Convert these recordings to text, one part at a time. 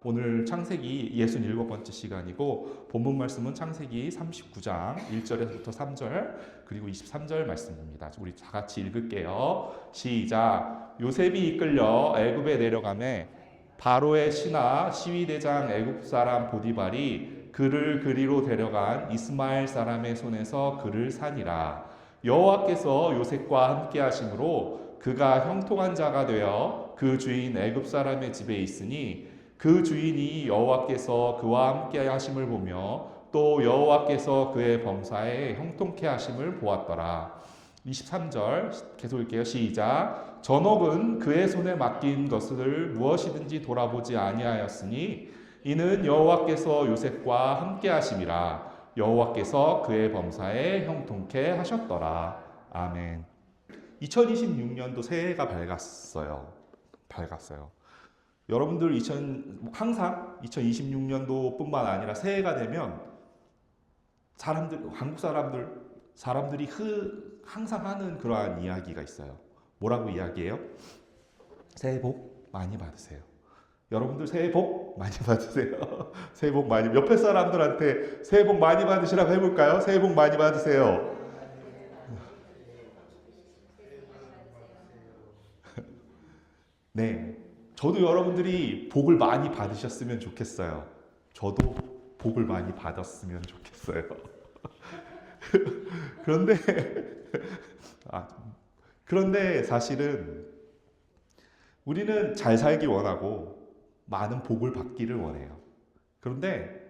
오늘 창세기 67번째 시간이고 본문 말씀은 창세기 39장 1절에서부터 3절 그리고 23절 말씀입니다. 우리 다 같이 읽을게요. 시작. 요셉이 이끌려 애굽에 내려가매 바로의 신하 시위대장 애굽 사람 보디발이 그를 그리로 데려간 이스마엘 사람의 손에서 그를 산이라. 여호와께서 요셉과 함께 하심으로 그가 형통한 자가 되어 그 주인 애굽 사람의 집에 있으니 그 주인이 여호와께서 그와 함께 하심을 보며 또 여호와께서 그의 범사에 형통케 하심을 보았더라. 23절 계속 읽게요. 시작. 전옥은 그의 손에 맡긴 것을 무엇이든지 돌아보지 아니하였으니 이는 여호와께서 요셉과 함께 하심이라. 여호와께서 그의 범사에 형통케 하셨더라. 아멘. 2026년도 새해가 밝았어요. 여러분들 항상 2026년도뿐만 아니라 새해가 되면 한국 사람들이 항상 하는 그러한 이야기가 있어요. 뭐라고 이야기해요? 새해 복 많이 받으세요. 여러분들 새해 복 많이 받으세요. 새해 복 많이. 옆에 사람들한테 새해 복 많이 받으시라고 해볼까요? 새해 복 많이 받으세요. 네. 저도 여러분들이 복을 많이 받으셨으면 좋겠어요. 저도 복을 많이 받았으면 좋겠어요. 그런데 그런데 사실은 우리는 잘 살기 원하고 많은 복을 받기를 원해요. 그런데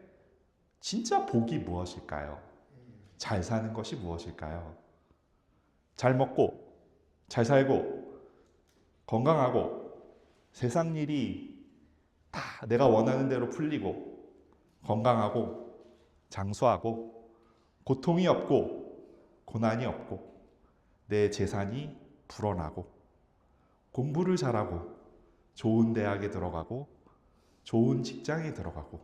진짜 복이 무엇일까요? 잘 사는 것이 무엇일까요? 잘 먹고, 잘 살고, 건강하고, 세상 일이 다 내가 원하는 대로 풀리고 건강하고 장수하고 고통이 없고 고난이 없고 내 재산이 불어나고 공부를 잘하고 좋은 대학에 들어가고 좋은 직장에 들어가고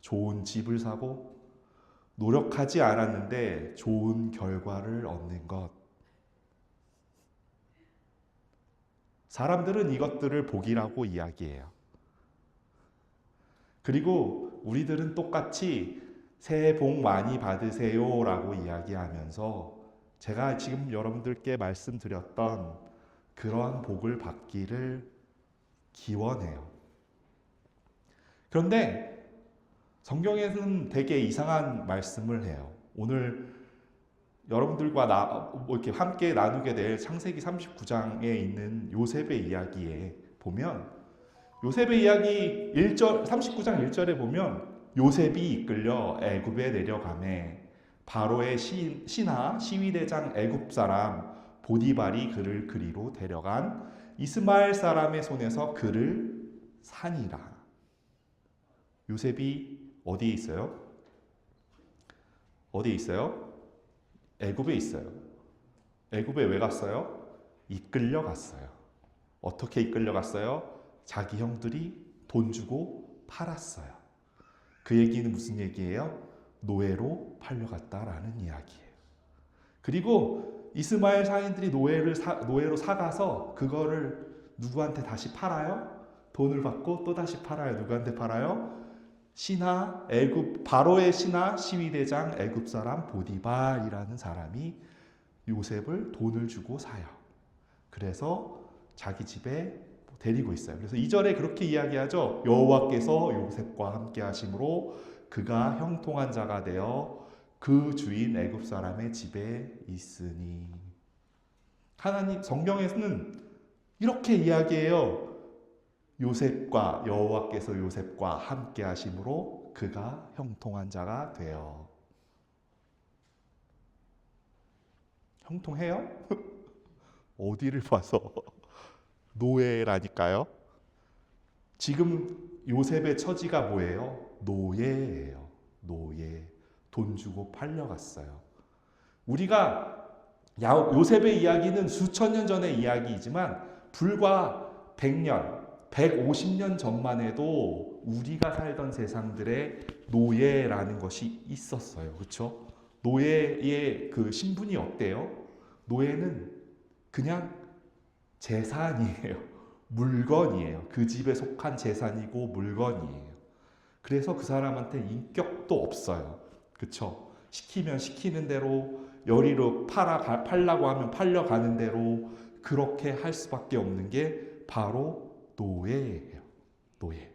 좋은 집을 사고 노력하지 않았는데 좋은 결과를 얻는 것. 사람들은 이것들을 복이라고 이야기해요. 그리고 우리들은 똑같이 새해 복 많이 받으세요 라고 이야기하면서 제가 지금 여러분들께 말씀드렸던 그러한 복을 받기를 기원해요. 그런데 성경에는 되게 이상한 말씀을 해요. 오늘 여러분들과 이렇게 함께 나누게 될 창세기 39장에 있는 요셉의 이야기에 보면 요셉의 이야기 39장 1절에 보면 요셉이 이끌려 애굽에 내려가매 바로의 신하 시위대장 애굽 사람 보디발이 그를 그리로 데려간 이스마엘 사람의 손에서 그를 산이라. 요셉이 어디에 있어요? 어디에 있어요? 애굽에 있어요. 애굽에 왜 갔어요? 이끌려 갔어요. 어떻게 이끌려 갔어요? 자기 형들이 돈 주고 팔았어요. 그 얘기는 무슨 얘기예요? 노예로 팔려갔다라는 이야기예요. 그리고 이스마엘 사인들이 노예로 사가서 그거를 누구한테 다시 팔아요? 돈을 받고 또 다시 팔아요. 누구한테 팔아요? 바로의 신하 시위대장 애굽 사람 보디발이라는 사람이 요셉을 돈을 주고 사요. 그래서 자기 집에 데리고 있어요. 그래서 2절에 그렇게 이야기하죠. 여호와께서 요셉과 함께 하심으로 그가 형통한 자가 되어 그 주인 애굽 사람의 집에 있으니. 하나님 성경에서는 이렇게 이야기해요. 여호와께서 요셉과 함께 하심으로 그가 형통한 자가 되어. 형통해요? 어디를 봐서 노예라니까요. 지금 요셉의 처지가 뭐예요? 노예예요. 노예. 돈 주고 팔려갔어요. 우리가 요셉의 이야기는 수천 년 전의 이야기이지만 불과 100년 150년 전만 해도 우리가 살던 세상들의 노예라는 것이 있었어요. 그렇죠? 노예의 그 신분이 어때요? 노예는 그냥 재산이에요. 물건이에요. 그 집에 속한 재산이고 물건이에요. 그래서 그 사람한테 인격도 없어요. 그쵸? 시키면 시키는 대로, 열의로 팔라고 하면 팔려가는 대로 그렇게 할 수밖에 없는 게 바로 노예예요. 노예.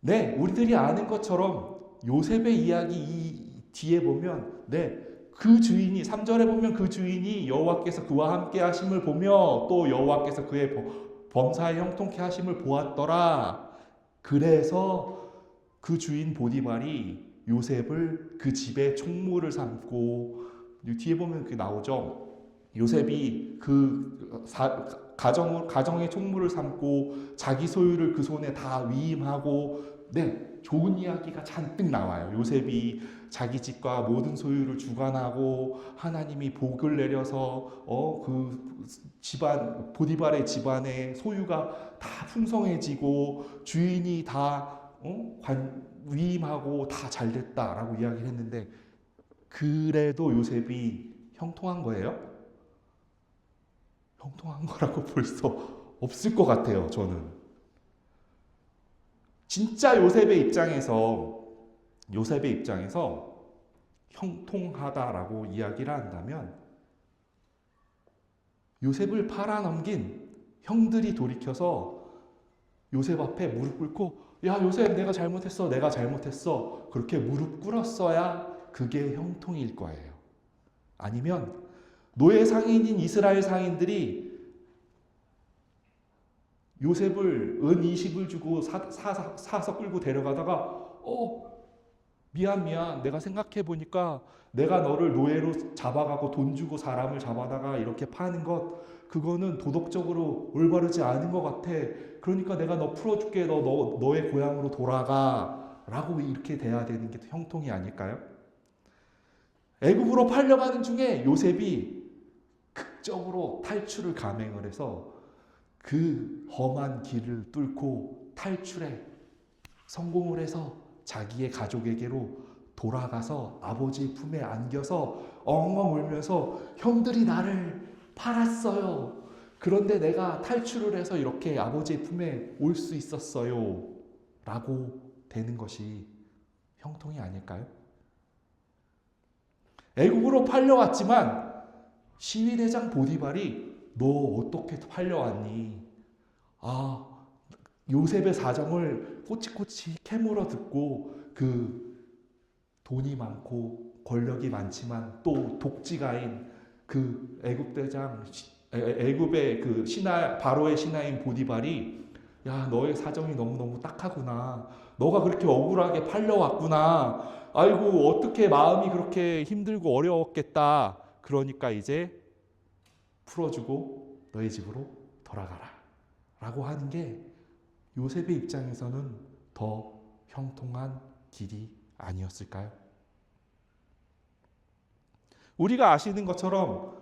네, 우리들이 아는 것처럼 요셉의 이야기 이 뒤에 보면, 네, 그 주인이 3절에 보면 그 주인이 여호와께서 그와 함께 하심을 보며 또 여호와께서 그의 범사에 형통케 하심을 보았더라. 그래서 그 주인 보디발이 요셉을 그 집의 총무를 삼고, 뒤에 보면 그게 나오죠. 요셉이 그 가정의 총무를 삼고 자기 소유를 그 손에 다 위임하고, 네, 좋은 이야기가 잔뜩 나와요. 요셉이 자기 집과 모든 소유를 주관하고 하나님이 복을 내려서 그 집안, 보디발의 집안의 소유가 다 풍성해지고 주인이 다 위임하고 다 잘됐다라고 이야기를 했는데, 그래도 요셉이 형통한 거예요? 형통한 거라고 볼 수 없을 것 같아요, 저는. 진짜 요셉의 입장에서 형통하다라고 이야기를 한다면, 요셉을 팔아넘긴 형들이 돌이켜서 요셉 앞에 무릎 꿇고, 야, 요셉, 내가 잘못했어. 그렇게 무릎 꿇었어야 그게 형통일 거예요. 아니면 노예 상인인 이스라엘 상인들이 요셉을 은 20을 주고 사서 끌고 데려가다가 미안, 내가 생각해 보니까 내가 너를 노예로 잡아가고 돈 주고 사람을 잡아다가 이렇게 파는 것, 그거는 도덕적으로 올바르지 않은 것 같아. 그러니까 내가 너 풀어줄게. 너의 고향으로 돌아가 라고 이렇게 돼야 되는 게 형통이 아닐까요? 애굽으로 팔려가는 중에 요셉이 극적으로 탈출을 감행을 해서 그 험한 길을 뚫고 탈출에 성공을 해서 자기의 가족에게로 돌아가서 아버지 품에 안겨서 엉엉 울면서, 형들이 나를 팔았어요. 그런데 내가 탈출을 해서 이렇게 아버지의 품에 올 수 있었어요. 라고 되는 것이 형통이 아닐까요? 애국으로 팔려왔지만 시위대장 보디발이 너 어떻게 팔려왔니? 요셉의 사정을 꼬치꼬치 캐물어 듣고, 그 돈이 많고 권력이 많지만 또 독지가인 그 애굽의 그 바로의 신하인 보디발이, 야, 너의 사정이 너무너무 딱하구나. 너가 그렇게 억울하게 팔려왔구나. 아이고, 어떻게 마음이 그렇게 힘들고 어려웠겠다. 그러니까 이제 풀어주고 너의 집으로 돌아가라 라고 하는 게 요셉의 입장에서는 더 형통한 길이 아니었을까요? 우리가 아시는 것처럼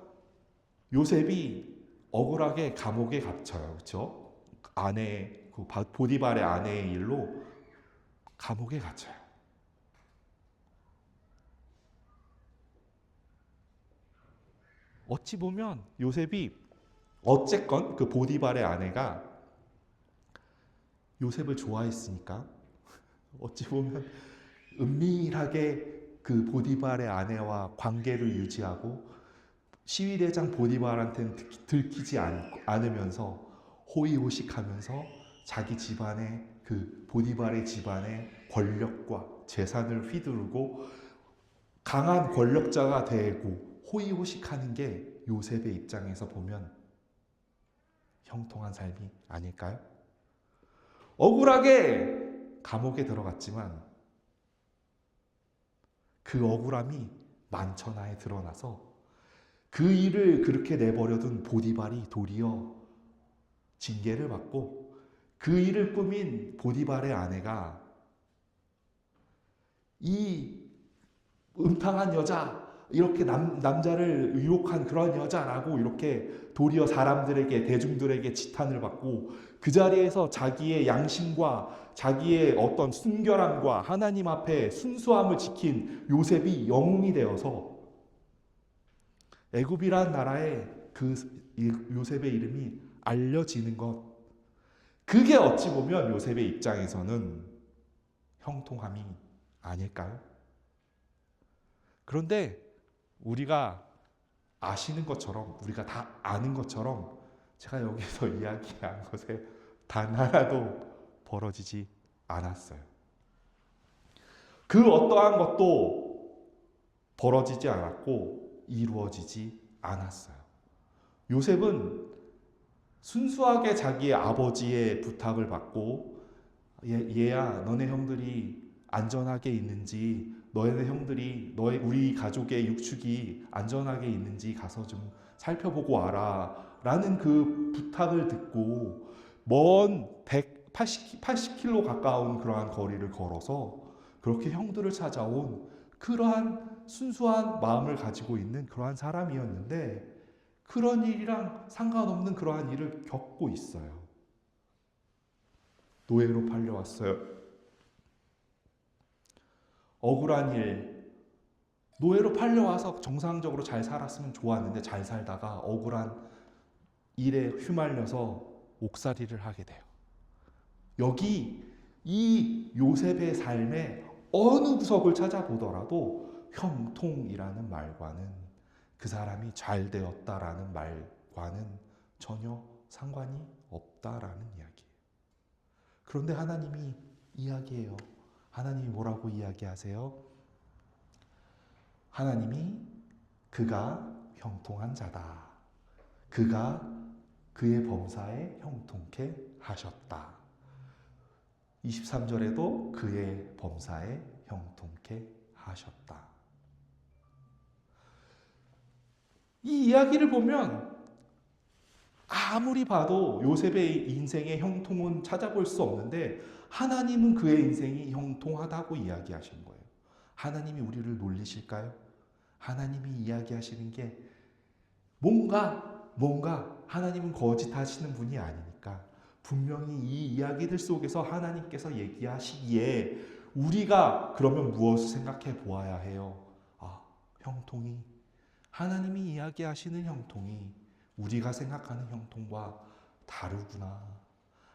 요셉이 억울하게 감옥에 갇혀요. 그렇죠? 보디발의 아내의 일로 감옥에 갇혀요. 어찌 보면 요셉이 어쨌건 그 보디발의 아내가 요셉을 좋아했으니까 어찌 보면 은밀하게 그 보디발의 아내와 관계를 유지하고 시위대장 보디발한테는 들키지 않으면서 호의호식하면서 자기 집안의 그 보디발의 집안의 권력과 재산을 휘두르고 강한 권력자가 되고 호의호식하는 게 요셉의 입장에서 보면 형통한 삶이 아닐까요? 억울하게 감옥에 들어갔지만 그 억울함이 만천하에 드러나서 그 일을 그렇게 내버려둔 보디발이 도리어 징계를 받고, 그 일을 꾸민 보디발의 아내가 이 음탕한 여자, 이렇게 남자를 유혹한 그런 여자라고 이렇게 도리어 사람들에게, 대중들에게 지탄을 받고, 그 자리에서 자기의 양심과 자기의 어떤 순결함과 하나님 앞에 순수함을 지킨 요셉이 영웅이 되어서 애굽이란 나라의 그 요셉의 이름이 알려지는 것, 그게 어찌 보면 요셉의 입장에서는 형통함이 아닐까요? 그런데 우리가 아시는 것처럼, 우리가 다 아는 것처럼 제가 여기서 이야기한 것에 단 하나도 벌어지지 않았어요. 그 어떠한 것도 벌어지지 않았고 이루어지지 않았어요. 요셉은 순수하게 자기의 아버지의 부탁을 받고, 얘야 너네 형들이 안전하게 있는지, 너네 형들이 우리 가족의 육축이 안전하게 있는지 가서 좀 살펴보고 와라 라는 그 부탁을 듣고 먼 180km 가까운 그러한 거리를 걸어서 그렇게 형들을 찾아온 그러한 순수한 마음을 가지고 있는 그러한 사람이었는데, 그런 일이랑 상관없는 그러한 일을 겪고 있어요. 노예로 팔려왔어요. 억울한 일, 노예로 팔려와서 정상적으로 잘 살았으면 좋았는데 잘 살다가 억울한 일에 휘말려서 옥살이를 하게 돼요. 여기 이 요셉의 삶의 어느 구석을 찾아보더라도 형통이라는 말과는, 그 사람이 잘 되었다라는 말과는 전혀 상관이 없다라는 이야기예요. 그런데 하나님이 이야기해요. 하나님이 뭐라고 이야기하세요? 하나님이 그가 형통한 자다. 그가 그의 범사에 형통케 하셨다. 23절에도 그의 범사에 형통케 하셨다. 이 이야기를 보면 아무리 봐도 요셉의 인생의 형통은 찾아볼 수 없는데, 하나님은 그의 인생이 형통하다고 이야기하시는 거예요. 하나님이 우리를 놀리실까요? 하나님이 이야기하시는 게 뭔가 하나님은 거짓하시는 분이 아니니까 분명히 이 이야기들 속에서 하나님께서 얘기하시기에 우리가 그러면 무엇을 생각해 보아야 해요? 형통이, 하나님이 이야기하시는 형통이 우리가 생각하는 형통과 다르구나.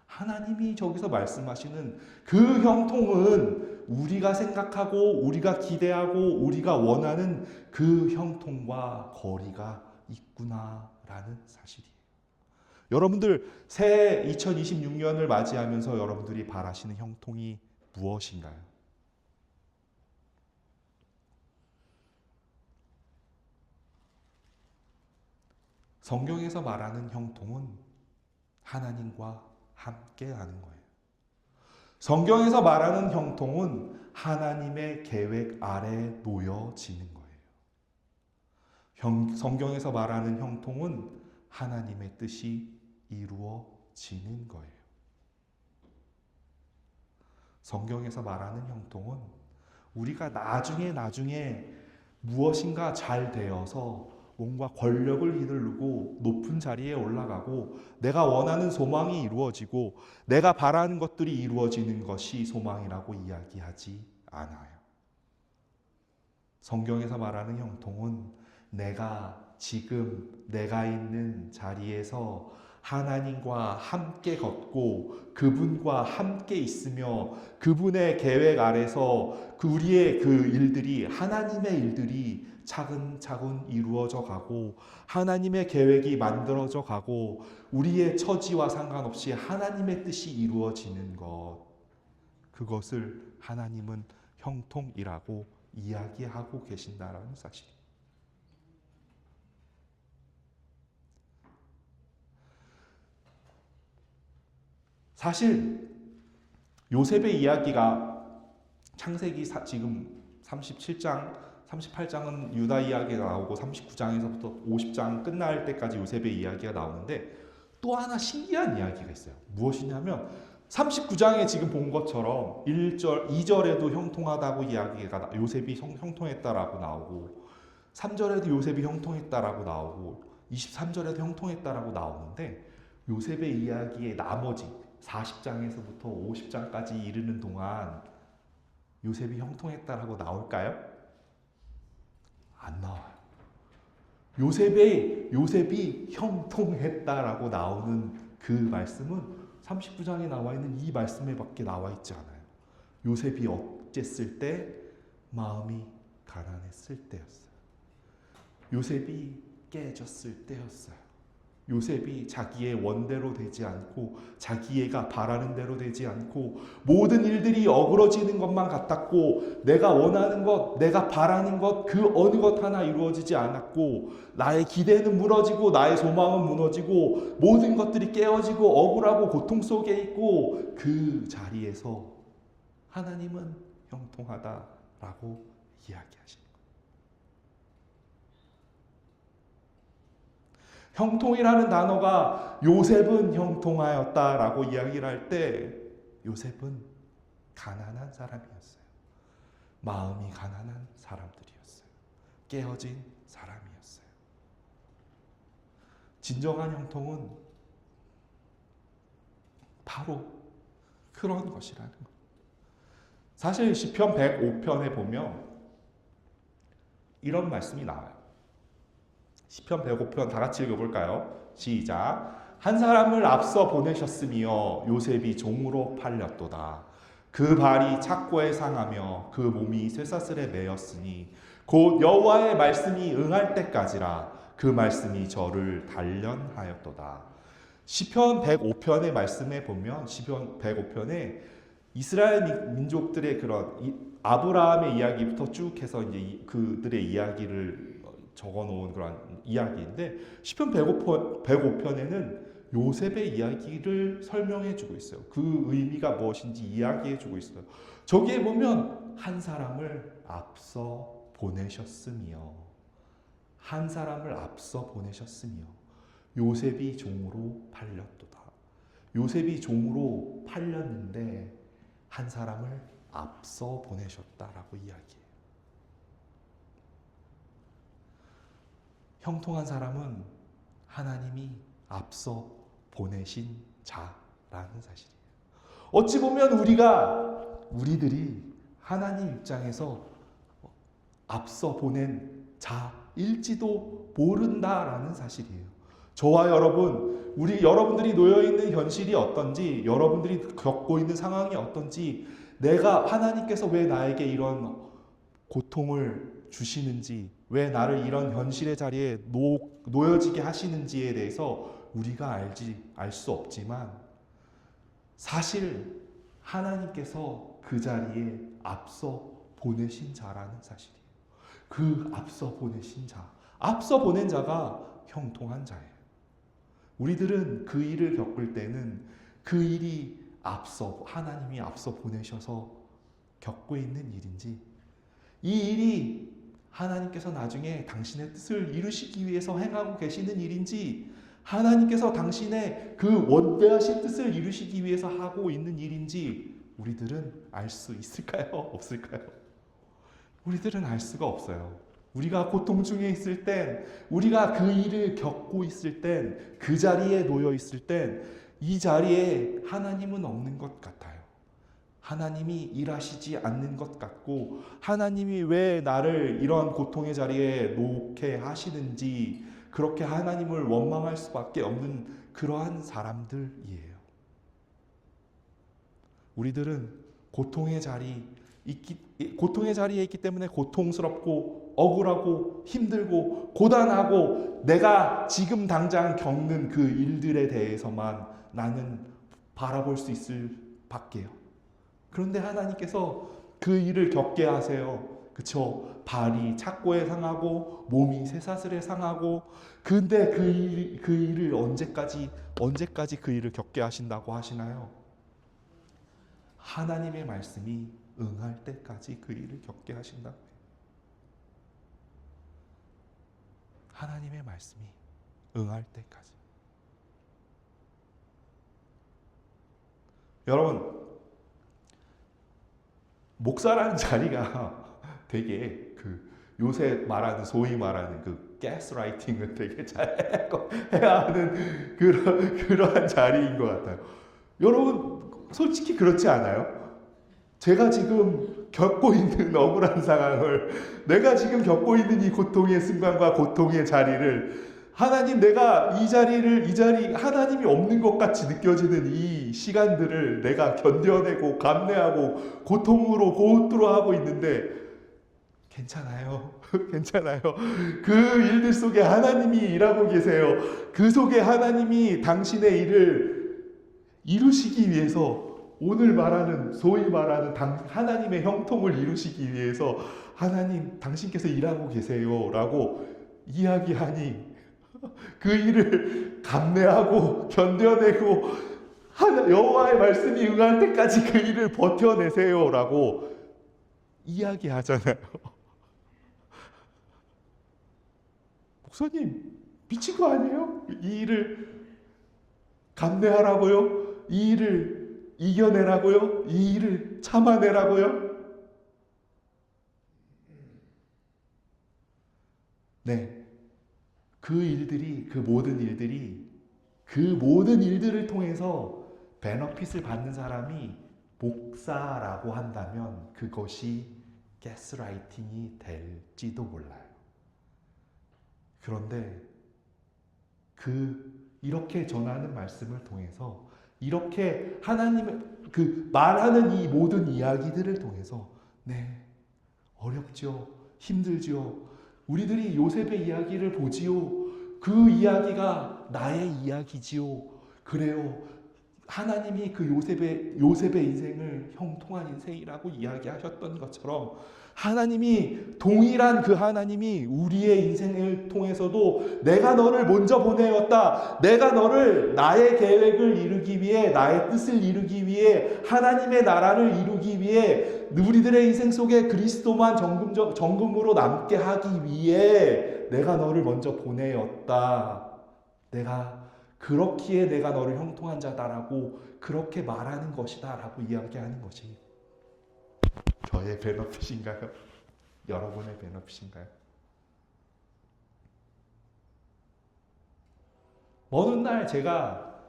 하나님이 저기서 말씀하시는 그 형통은 우리가 생각하고 우리가 기대하고 우리가 원하는 그 형통과 거리가 있구나라는 사실이에요. 여러분들 새 2026년을 맞이하면서 여러분들이 바라시는 형통이 무엇인가요? 성경에서 말하는 형통은 하나님과 함께하는 거예요. 성경에서 말하는 형통은 하나님의 계획 아래 놓여지는 거예요. 성경에서 말하는 형통은 하나님의 뜻이 이루어지는 거예요. 성경에서 말하는 형통은 우리가 나중에 무엇인가 잘 되어서 뭔가 권력을 휘두르고 높은 자리에 올라가고 내가 원하는 소망이 이루어지고 내가 바라는 것들이 이루어지는 것이 소망이라고 이야기하지 않아요. 성경에서 말하는 형통은 내가 있는 자리에서 하나님과 함께 걷고 그분과 함께 있으며 그분의 계획 아래서 우리의 그 일들이, 하나님의 일들이 차근차근 이루어져 가고 하나님의 계획이 만들어져 가고 우리의 처지와 상관없이 하나님의 뜻이 이루어지는 것, 그것을 하나님은 형통이라고 이야기하고 계신다라는 사실입니다. 사실 요셉의 이야기가 창세기 지금 37장 38장은 유다 이야기가 나오고 39장에서부터 50장 끝날 때까지 요셉의 이야기가 나오는데, 또 하나 신기한 이야기가 있어요. 무엇이냐면 39장에 지금 본 것처럼 1절, 2절에도 형통하다고 이야기가, 요셉이 형통했다라고 나오고 3절에도 요셉이 형통했다라고 나오고 23절에도 형통했다라고 나오는데, 요셉의 이야기의 나머지 40장에서부터 50장까지 이르는 동안 요셉이 형통했다라고 나올까요? 안 나와요. 요셉이 형통했다라고 나오는 그 말씀은 39장에 나와 있는 이 말씀에 밖에 나와 있지 않아요. 요셉이 어쨌을 때? 마음이 가난했을 때였어요. 요셉이 깨졌을 때였어요. 요셉이 자기의 원대로 되지 않고 자기가 바라는 대로 되지 않고 모든 일들이 어그러지는 것만 같았고 내가 원하는 것, 내가 바라는 것 그 어느 것 하나 이루어지지 않았고 나의 기대는 무너지고 나의 소망은 무너지고 모든 것들이 깨어지고 억울하고 고통 속에 있고 그 자리에서 하나님은 형통하다라고 이야기하십니다. 형통이라는 단어가 요셉은 형통하였다라고 이야기를 할 때 요셉은 가난한 사람이었어요. 마음이 가난한 사람들이었어요. 깨어진 사람이었어요. 진정한 형통은 바로 그런 것이라는 거예요. 사실 시편 105편에 보면 이런 말씀이 나와요. 시편 105편 다 같이 읽어볼까요? 시작. 한 사람을 앞서 보내셨으며 요셉이 종으로 팔렸도다. 그 발이 착고에 상하며 그 몸이 쇠사슬에 매였으니 곧 여호와의 말씀이 응할 때까지라. 그 말씀이 저를 단련하였도다. 시편 105편의 말씀에 보면 시편 105편에 이스라엘 민족들의 그런 아브라함의 이야기부터 쭉 해서 이제 그들의 이야기를 적어놓은 그런 이야기인데 시편 105편에는 요셉의 이야기를 설명해주고 있어요. 그 의미가 무엇인지 이야기해주고 있어요. 저기에 보면 한 사람을 앞서 보내셨으며 한 사람을 앞서 보내셨으며 요셉이 종으로 팔렸도다. 요셉이 종으로 팔렸는데 한 사람을 앞서 보내셨다라고 이야기해요. 형통한 사람은 하나님이 앞서 보내신 자라는 사실이에요. 어찌 보면 우리들이 하나님 입장에서 앞서 보낸 자일지도 모른다라는 사실이에요. 저와 여러분, 여러분들이 놓여있는 현실이 어떤지, 여러분들이 겪고 있는 상황이 어떤지, 하나님께서 왜 나에게 이런 고통을 주시는지, 왜 나를 이런 현실의 자리에 놓여지게 하시는지에 대해서 우리가 알 수 없지만 사실 하나님께서 그 자리에 앞서 보내신 자라는 사실이에요. 그 앞서 보내신 자, 앞서 보낸 자가 형통한 자예요. 우리들은 그 일을 겪을 때는 그 일이 하나님이 앞서 보내셔서 겪고 있는 일인지, 이 일이 하나님께서 나중에 당신의 뜻을 이루시기 위해서 행하고 계시는 일인지, 하나님께서 당신의 그 원대하신 뜻을 이루시기 위해서 하고 있는 일인지 우리들은 알 수 있을까요? 없을까요? 우리들은 알 수가 없어요. 우리가 고통 중에 있을 땐, 우리가 그 일을 겪고 있을 땐, 그 자리에 놓여 있을 땐 이 자리에 하나님은 없는 것 같아요. 하나님이 일하시지 않는 것 같고, 하나님이 왜 나를 이런 고통의 자리에 놓게 하시는지 그렇게 하나님을 원망할 수밖에 없는 그러한 사람들이에요. 우리들은 고통의 자리에 있기 때문에 고통스럽고 억울하고 힘들고 고단하고 내가 지금 당장 겪는 그 일들에 대해서만 나는 바라볼 수 있을 밖에요. 그런데 하나님께서 그 일을 겪게 하세요. 그쵸? 발이 착고에 상하고 몸이 쇠사슬에 상하고, 근데 그 일을 언제까지 그 일을 겪게 하신다고 하시나요? 하나님의 말씀이 응할 때까지 그 일을 겪게 하신다고 해요. 하나님의 말씀이 응할 때까지. 여러분, 목사라는 자리가 되게 요새 소위 말하는 가스라이팅을 되게 잘 해야 하는 그러한 자리인 것 같아요. 여러분, 솔직히 그렇지 않아요? 제가 지금 겪고 있는 억울한 상황을, 내가 지금 겪고 있는 이 고통의 순간과 고통의 자리를, 하나님, 내가 이 자리 하나님이 없는 것 같이 느껴지는 이 시간들을 내가 견뎌내고 감내하고 고통으로 고투로하고 있는데 괜찮아요. 괜찮아요. 그 일들 속에 하나님이 일하고 계세요. 그 속에 하나님이 당신의 일을 이루시기 위해서, 오늘 말하는, 소위 말하는 하나님의 형통을 이루시기 위해서 하나님 당신께서 일하고 계세요 라고 이야기하니, 그 일을 감내하고 견뎌내고 여호와의 말씀이 응할 때까지 그 일을 버텨내세요 라고 이야기하잖아요. 목사님 미친 거 아니에요? 이 일을 감내하라고요? 이 일을 이겨내라고요? 이 일을 참아내라고요? 네, 그 모든 일들을 통해서 베너핏을 받는 사람이 목사라고 한다면 그것이 가스라이팅이 될지도 몰라요. 그런데 이렇게 전하는 말씀을 통해서, 이렇게 하나님의 말하는 이 모든 이야기들을 통해서, 네, 어렵죠, 힘들죠. 우리들이 요셉의 이야기를 보지요. 그 이야기가 나의 이야기지요. 그래요. 하나님이 그 요셉의 인생을 형통한 인생이라고 이야기하셨던 것처럼, 하나님이, 동일한 그 하나님이 우리의 인생을 통해서도 내가 너를 먼저 보내었다, 내가 너를 나의 계획을 이루기 위해, 나의 뜻을 이루기 위해, 하나님의 나라를 이루기 위해, 우리들의 인생 속에 그리스도만 정금으로 남게 하기 위해 내가 너를 먼저 보내었다, 그렇기에 내가 너를 형통한 자다라고 그렇게 말하는 것이다 라고 이야기하는 것이 저의 베너핏인가요? 여러분의 베너핏인가요? 어느 날 제가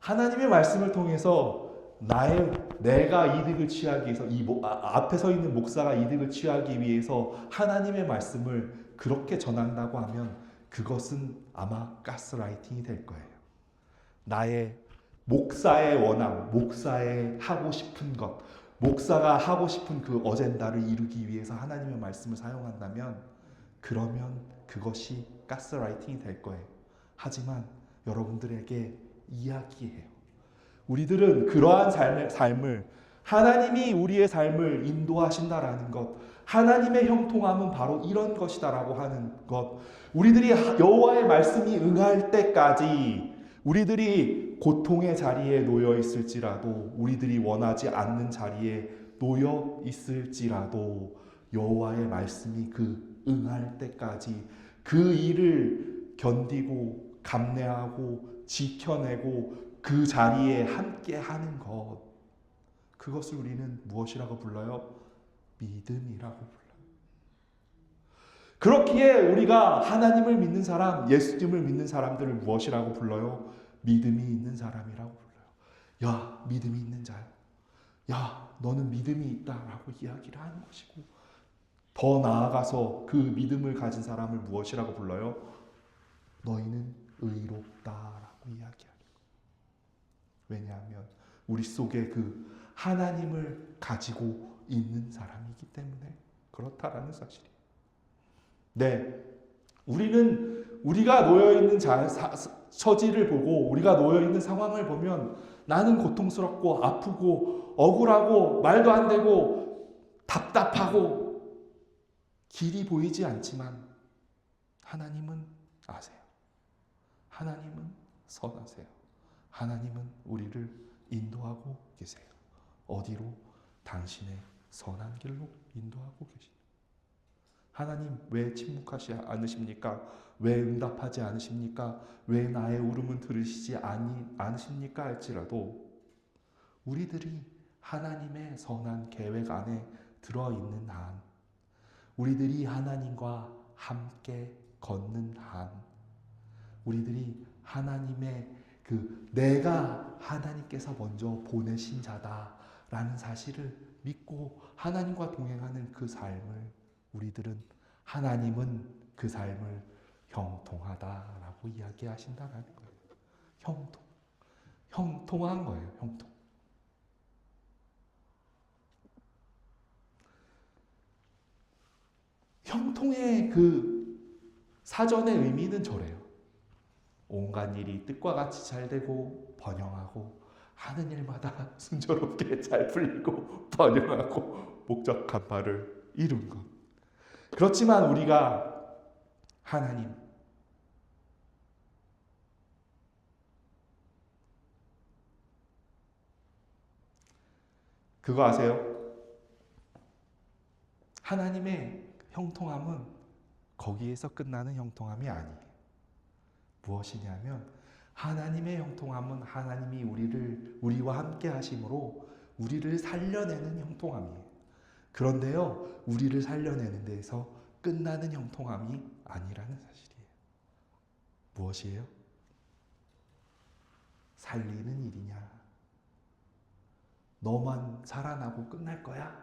하나님의 말씀을 통해서 내가 이득을 취하기 위해서, 앞에 서 있는 목사가 이득을 취하기 위해서 하나님의 말씀을 그렇게 전한다고 하면 그것은 아마 가스라이팅이 될 거예요. 나의 목사의 원함, 목사의 하고 싶은 것, 목사가 하고 싶은 그 어젠다를 이루기 위해서 하나님의 말씀을 사용한다면, 그러면 그것이 가스라이팅이 될 거예요. 하지만 여러분들에게 이야기해요. 우리들은 그러한 삶을, 하나님이 우리의 삶을 인도하신다라는 것, 하나님의 형통함은 바로 이런 것이다라고 하는 것, 우리들이 여호와의 말씀이 응할 때까지, 우리들이 고통의 자리에 놓여 있을지라도, 우리들이 원하지 않는 자리에 놓여 있을지라도, 여호와의 말씀이 응할 때까지 그 일을 견디고 감내하고 지켜내고 그 자리에 함께 하는 것, 그것을 우리는 무엇이라고 불러요? 믿음이라고 불러요. 그렇기에 우리가 하나님을 믿는 사람, 예수님을 믿는 사람들을 무엇이라고 불러요? 믿음이 있는 사람이라고 불러요. 야, 믿음이 있는 자야. 야, 너는 믿음이 있다라고 이야기를 하는 것이고, 더 나아가서 그 믿음을 가진 사람을 무엇이라고 불러요? 너희는 의롭다라고 이야기하는 거예요. 왜냐하면 우리 속에 그 하나님을 가지고 있는 사람이기 때문에 그렇다라는 사실이에요. 네, 우리가 놓여있는 처지를 보고, 우리가 놓여있는 상황을 보면 나는 고통스럽고 아프고 억울하고 말도 안 되고 답답하고 길이 보이지 않지만, 하나님은 아세요. 하나님은 선하세요. 하나님은 우리를 인도하고 계세요. 어디로? 당신의 선한 길로 인도하고 계십니다. 하나님 왜 침묵하지 않으십니까? 왜 응답하지 않으십니까? 왜 나의 울음은 들으시지 않으십니까? 할지라도 우리들이 하나님의 선한 계획 안에 들어있는 한, 우리들이 하나님과 함께 걷는 한, 우리들이 하나님의 내가 하나님께서 먼저 보내신 자다 사실을 믿고 하나님과 동행하는 그 삶을 우리들은 하나님은 그 삶을 형통하다라고 이야기하신다는 거예요. 형통한 거예요. 형통. 형통의 그 사전의 의미는 저래요. 온갖 일이 뜻과 같이 잘 되고 번영하고 하는 일마다 순조롭게 잘 풀리고 번영하고 목적한 바를 이룬 것. 그렇지만 우리가 하나님, 그거 아세요? 하나님의 형통함은 거기에서 끝나는 형통함이 아니에요. 무엇이냐면 하나님의 형통함은 하나님이 우리와 함께 하심으로 우리를 살려내는 형통함이에요. 그런데요, 우리를 살려내는 데에서 끝나는 형통함이 아니라는 사실이에요. 무엇이에요? 살리는 일이냐? 너만 살아나고 끝날 거야?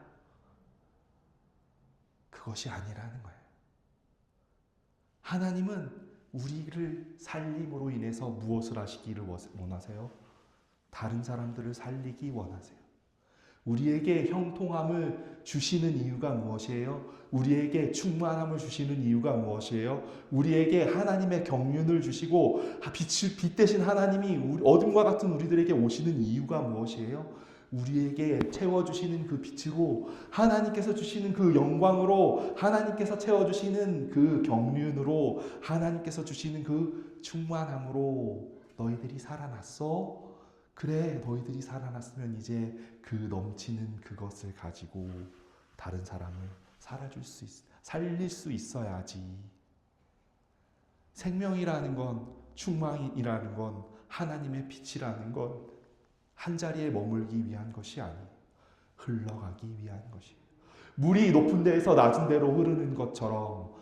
그것이 아니라는 거예요. 하나님은 우리를 살림으로 인해서 무엇을 하시기를 원하세요? 다른 사람들을 살리기 원하세요. 우리에게 형통함을 주시는 이유가 무엇이에요? 우리에게 충만함을 주시는 이유가 무엇이에요? 우리에게 하나님의 경륜을 주시고 빛 대신 하나님이 어둠과 같은 우리들에게 오시는 이유가 무엇이에요? 우리에게 채워주시는 그 빛으로, 하나님께서 주시는 그 영광으로, 하나님께서 채워주시는 그 경륜으로, 하나님께서 주시는 그 충만함으로 너희들이 살아났어? 그래, 너희들이 살아났으면 이제 그 넘치는 그것을 가지고 다른 사람을 살릴 수 있어야지. 생명이라는 건, 충만이라는 건, 하나님의 빛이라는 건 한 자리에 머물기 위한 것이 아니에요. 흘러가기 위한 것이에요. 물이 높은 데에서 낮은 데로 흐르는 것처럼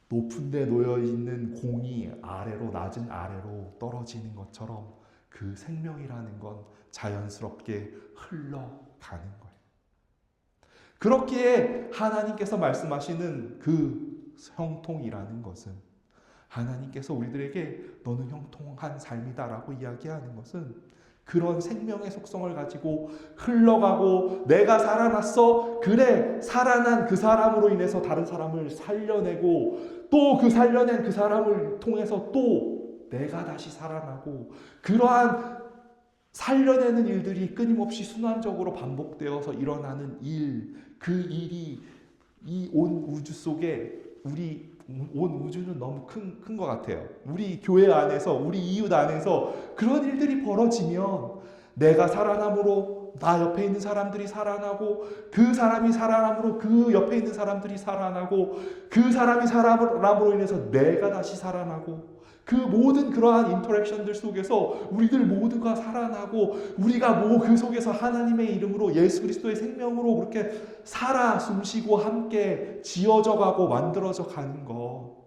높은 데 놓여 있는 공이 아래로, 낮은 아래로 떨어지는 것처럼 그 생명이라는 건 자연스럽게 흘러가는 거예요. 그렇기에 하나님께서 말씀하시는 그 형통이라는 것은, 하나님께서 우리들에게 너는 형통한 삶이다라고 이야기하는 것은 그런 생명의 속성을 가지고 흘러가고, 내가 살아났어? 그래, 살아난 그 사람으로 인해서 다른 사람을 살려내고, 또 그 살려낸 그 사람을 통해서 또 내가 다시 살아나고, 그러한 살려내는 일들이 끊임없이 순환적으로 반복되어서 일어나는 일, 그 일이 이 온 우주 속에, 온 우주는 너무 큰 것 같아요. 우리 교회 안에서, 우리 이웃 안에서 그런 일들이 벌어지면 내가 살아남으로 나 옆에 있는 사람들이 살아나고, 그 사람이 살아남으로 그 옆에 있는 사람들이 살아나고, 그 사람이 살아남으로 인해서 내가 다시 살아나고, 그 모든 그러한 인터랙션들 속에서 우리들 모두가 살아나고, 우리가 그 속에서 하나님의 이름으로, 예수 그리스도의 생명으로 그렇게 살아 숨쉬고 함께 지어져 가고 만들어져 가는 것,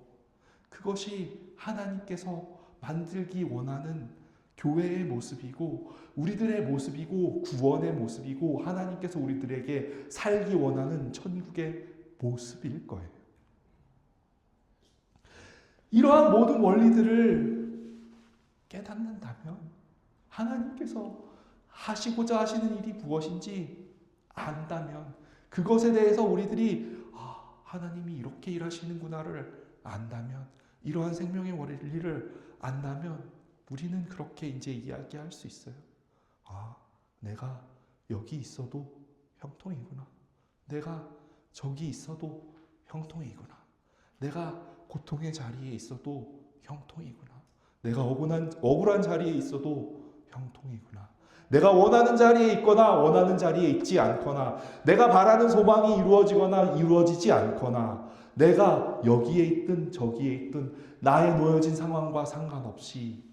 그것이 하나님께서 만들기 원하는 교회의 모습이고, 우리들의 모습이고, 구원의 모습이고, 하나님께서 우리들에게 살기 원하는 천국의 모습일 거예요. 이러한 모든 원리들을 깨닫는다면, 하나님께서 하시고자 하시는 일이 무엇인지 안다면, 그것에 대해서 우리들이 하나님이 이렇게 일하시는구나를 안다면, 이러한 생명의 원리를 안다면 우리는 그렇게 이제 이야기할 수 있어요. 내가 여기 있어도 형통이구나. 내가 저기 있어도 형통이구나. 내가 고통의 자리에 있어도 형통이구나. 내가 억울한 자리에 있어도 형통이구나. 내가 원하는 자리에 있거나 원하는 자리에 있지 않거나, 내가 바라는 소망이 이루어지거나 이루어지지 않거나, 내가 여기에 있든 저기에 있든 나의 놓여진 상황과 상관없이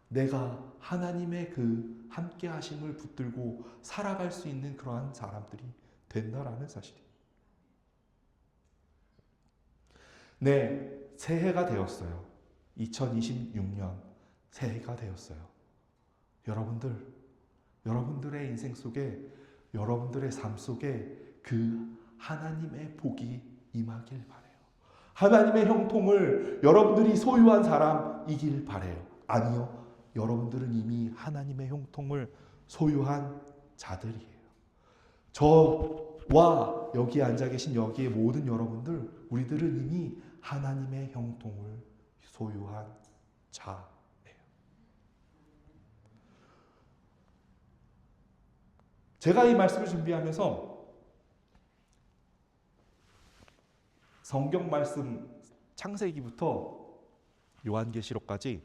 내가 하나님의 그 함께 하심을 붙들고 살아갈 수 있는 그러한 사람들이 된다라는 사실이에요. 네, 새해가 되었어요. 2026년 새해가 되었어요. 여러분들, 여러분들의 인생 속에, 여러분들의 삶 속에 그 하나님의 복이 임하길 바래요. 하나님의 형통을 여러분들이 소유한 사람이길 바래요. 아니요, 여러분들은 이미 하나님의 형통을 소유한 자들이에요. 저와 여기 앉아 계신 여기의 모든 여러분들, 우리들은 이미 하나님의 형통을 소유한 자예요. 제가 이 말씀을 준비하면서 성경 말씀 창세기부터 요한계시록까지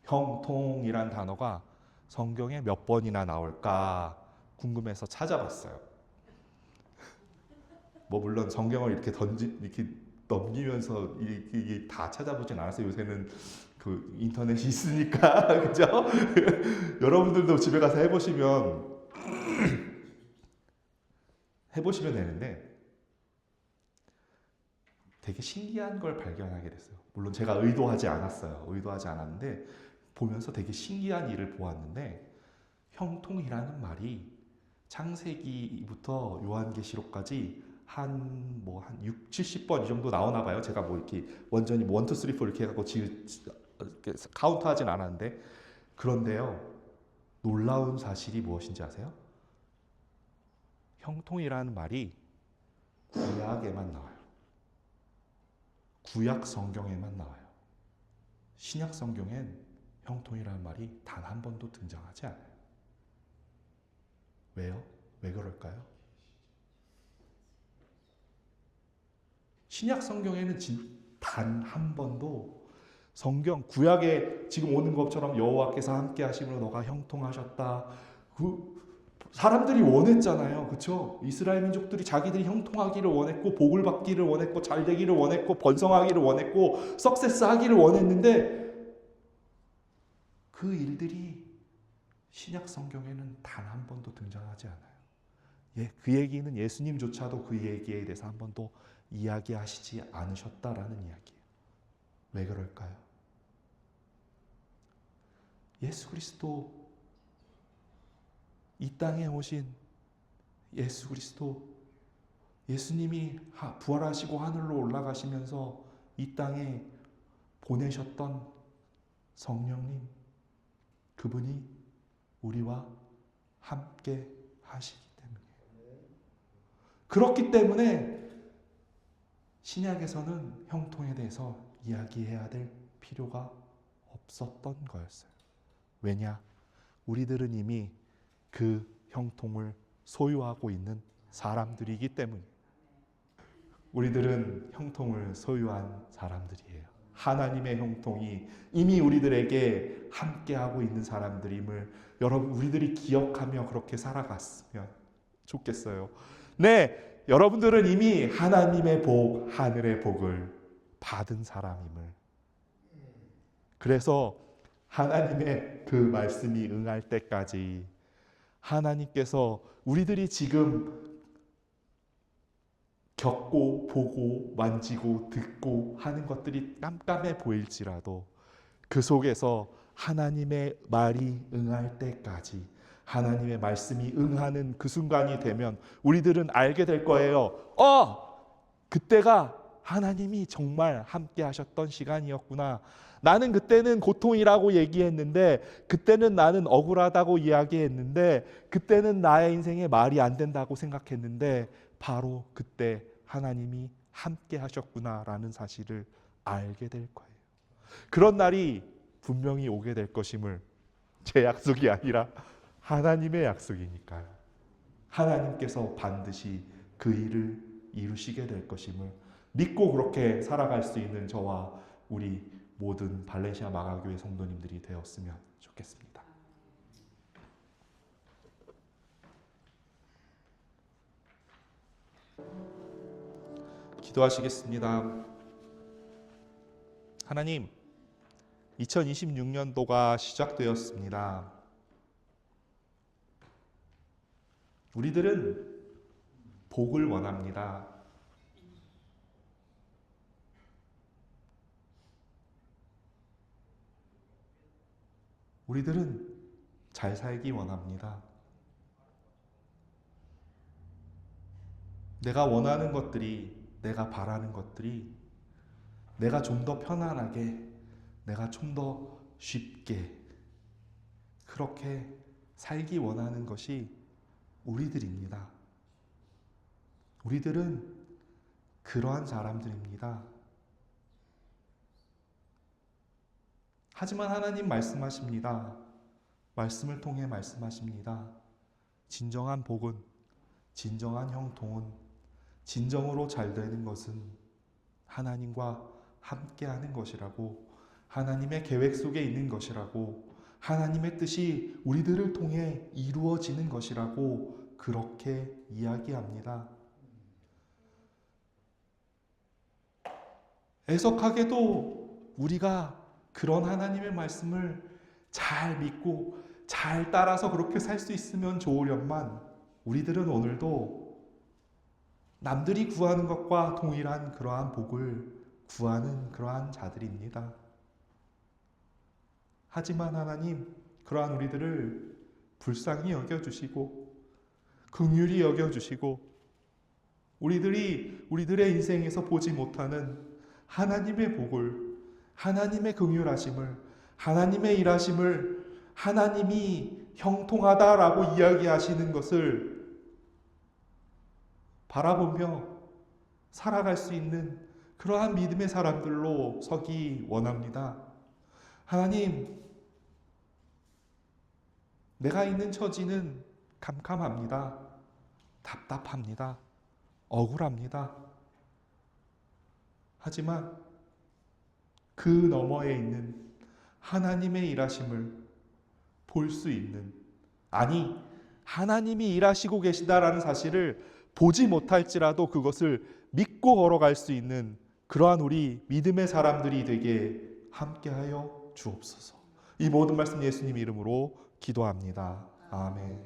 형통이란 단어가 성경에 몇 번이나 나올까 궁금해서 찾아봤어요. 뭐 물론 성경을 이렇게 이렇게 넘기면서 이게 다 찾아보진 않았어요. 요새는 그 인터넷이 있으니까 그죠? 여러분들도 집에 가서 해보시면 되는데 되게 신기한 걸 발견하게 됐어요. 물론 제가 의도하지 않았는데 보면서 되게 신기한 일을 보았는데, 형통이라는 말이 창세기부터 요한계시록까지 한 6, 70번 이 정도 나오나 봐요. 제가 뭐 이렇게 완전히 1, 2, 3, 4 이렇게 해갖고 카운트하진 않았는데, 그런데요, 놀라운 사실이 무엇인지 아세요? 형통이라는 말이 구약에만 나와요. 구약 성경에만 나와요. 신약 성경엔 형통이라는 말이 단 한 번도 등장하지 않아요. 왜요? 왜 그럴까요? 신약 성경에는 단 한 번도 성경 구약에 지금 오는 것처럼 여호와께서 함께 하심으로 너가 형통하셨다. 사람들이 원했잖아요. 그렇죠? 이스라엘 민족들이 자기들이 형통하기를 원했고, 복을 받기를 원했고, 잘 되기를 원했고, 번성하기를 원했고, 석세스 하기를 원했는데, 그 일들이 신약 성경에는 단 한 번도 등장하지 않아요. 그 얘기는 예수님조차도 그 얘기에 대해서 한 번도 이야기하시지 않으셨다라는 이야기예요. 왜 그럴까요? 예수 그리스도, 이 땅에 오신 예수 그리스도, 예수님이 부활하시고 하늘로 올라가시면서 이 땅에 보내셨던 성령님, 그분이 우리와 함께 하시기 때문이에요. 그렇기 때문에 신약에서는 형통에 대해서 이야기해야 될 필요가 없었던 거였어요. 왜냐? 우리들은 이미 그 형통을 소유하고 있는 사람들이기 때문이에요. 우리들은 형통을 소유한 사람들이에요. 하나님의 형통이 이미 우리들에게 함께하고 있는 사람들임을 여러분, 우리들이 기억하며 그렇게 살아갔으면 좋겠어요. 네, 여러분들은 이미 하나님의 복, 하늘의 복을 받은 사람임을. 그래서 하나님의 그 말씀이 응할 때까지 하나님께서 우리들이 지금 겪고 보고 만지고 듣고 하는 것들이 깜깜해 보일지라도 그 속에서 하나님의 말이 응할 때까지, 하나님의 말씀이 응하는 그 순간이 되면 우리들은 알게 될 거예요. 그때가 하나님이 정말 함께 하셨던 시간이었구나. 나는 그때는 고통이라고 얘기했는데, 그때는 나는 억울하다고 이야기했는데, 그때는 나의 인생에 말이 안 된다고 생각했는데, 바로 그때 하나님이 함께 하셨구나라는 사실을 알게 될 거예요. 그런 날이 분명히 오게 될 것임을, 제 약속이 아니라 하나님의 약속이니까요. 하나님께서 반드시 그 일을 이루시게 될 것임을 믿고 그렇게 살아갈 수 있는 저와 우리 모든 발렌시아 마가교회 성도님들이 되었으면 좋겠습니다. 기도하시겠습니다. 하나님, 2026년도가 시작되었습니다. 우리들은 복을 원합니다. 우리들은 잘 살기 원합니다. 내가 원하는 것들이, 내가 바라는 것들이 내가 좀 더 편안하게, 내가 좀 더 쉽게 그렇게 살기 원하는 것이 우리들입니다. 우리들은 그러한 사람들입니다. 하지만 하나님 말씀하십니다. 말씀을 통해 말씀하십니다. 진정한 복은, 진정한 형통은, 진정으로 잘 되는 것은 하나님과 함께하는 것이라고, 하나님의 계획 속에 있는 것이라고, 하나님의 뜻이 우리들을 통해 이루어지는 것이라고 그렇게 이야기합니다. 애석하게도 우리가 그런 하나님의 말씀을 잘 믿고 잘 따라서 그렇게 살 수 있으면 좋으련만 우리들은 오늘도 남들이 구하는 것과 동일한 그러한 복을 구하는 그러한 자들입니다. 하지만 하나님, 그러한 우리들을 불쌍히 여겨주시고 긍휼히 여겨주시고 우리들의 인생에서 보지 못하는 하나님의 복을, 하나님의 긍휼하심을, 하나님의 일하심을, 하나님이 형통하다라고 이야기하시는 것을 바라보며 살아갈 수 있는 그러한 믿음의 사람들로 서기 원합니다. 하나님, 내가 있는 처지는 캄캄합니다. 답답합니다. 억울합니다. 하지만 그 너머에 있는 하나님의 일하심을 볼 수 있는, 아니 하나님이 일하시고 계시다라는 사실을 보지 못할지라도 그것을 믿고 걸어갈 수 있는 그러한 우리 믿음의 사람들이 되게 함께하여 주옵소서. 이 모든 말씀 예수님 이름으로 기도합니다. 아멘.